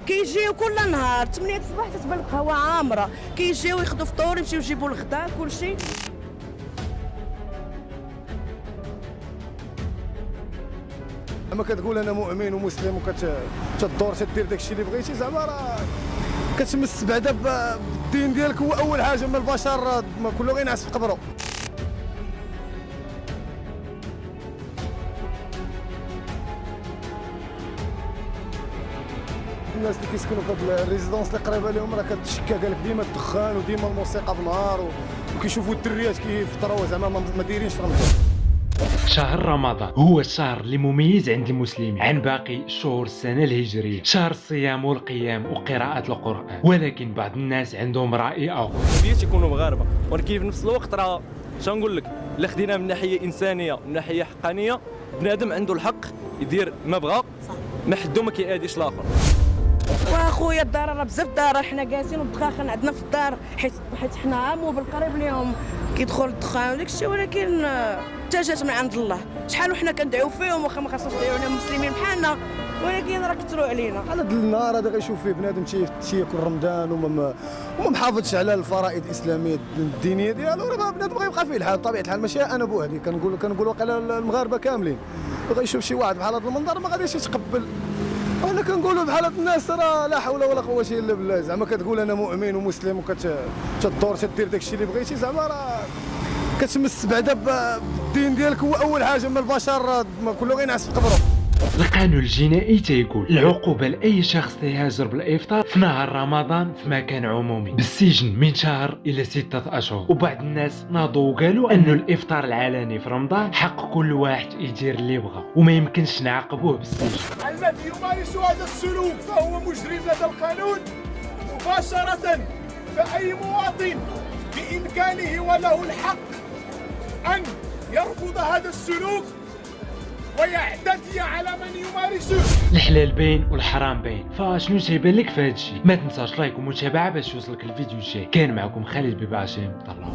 كيجيو كل نهار 8 الصباح تتبان القهوه عامره، كيجيو ياخذوا فطور يمشيو يجيبوا الغداء كلشي. اما كتقول انا مؤمن ومسلم وكتدور تدير داكشي اللي بغيتي، زعما راه كتمس بعدا بالدين ديالك. هو اول حاجه من البشر كله غينعس في قبره. الناس اللي كيسكنوا في هاد الريزيدونس اللي قريبه لهم راه كتشكى، قال لك ديما الدخان وديما الموسيقى بالنهار وكيشوفوا الدريات كيفطروا زعما ما دايرينش في رمضان. شهر رمضان هو الشهر اللي مميز عند المسلمين عن باقي شهور السنة الهجرية، شهر الصيام والقيام وقراءة القرآن. ولكن بعض الناس عندهم رأي آخر. بيت يكونوا مغاربة، ولكن في نفس الوقت راه شنقول لك، الا خدينا من ناحية إنسانية ومن ناحية حقانية، بنادم عنده الحق يدير ما بغى، ما حدو ما كيأديش الآخر. واخويا الدار راه بزاف الدار حنا جالسين والدخان عندنا في الدار، حيت حنا عامو بالقريب اليوم كيدخل الدخان وداك الشيء، ولكن جات من عند الله. شحال وحنا كندعيو فيهم واخا ما خاصناش ندعيو عليهم مسلمين بحالنا، ولكن راه كثروا علينا. على هذا النهار هذا غيشوف فيه بنادم تياكل رمضان وما محافظش على الفرائض الاسلاميه الدينيه ديالو، راه بنادم غيبقى فيه الحال بطبيعه الحال. ماشي انا بوحدي كنقول واقيلا المغاربه كاملين، غيشوف شي واحد بحال هذا المنظر ما غاديش يتقبل. وحنا كنقولوا بحال هاد الناس راه لا حول ولا قوه الا بالله. زعما كتقول انا مؤمن ومسلم وكتدور تدير داكشي اللي بغيتي، زعما راه كتمس بعدا بالدين ديالك. هو اول حاجه من البشر كله غينعس في قبره. القانون الجنائي تيقول العقوبة لأي شخص يهاجر بالإفطار في نهار رمضان في مكان عمومي بالسجن من شهر إلى 6 أشهر. وبعض الناس ناضوا وقالوا أنه الإفطار العلني في رمضان حق كل واحد يدير اللي بغى وما يمكنش نعاقبوه بالسجن. الذي يمارس هذا السلوك فهو مجرم لدى القانون مباشرة. فأي مواطن بإمكانه وله الحق أن يرفض هذا السلوك ويعتدي على من يمارسه. الحلال باين والحرام باين، فشنو تيبان لك في هذا الشيء؟ ما تنساش لايك ومتابعه باش يوصلك الفيديو الجاي. كان معكم خالد بباشم، طلعوا.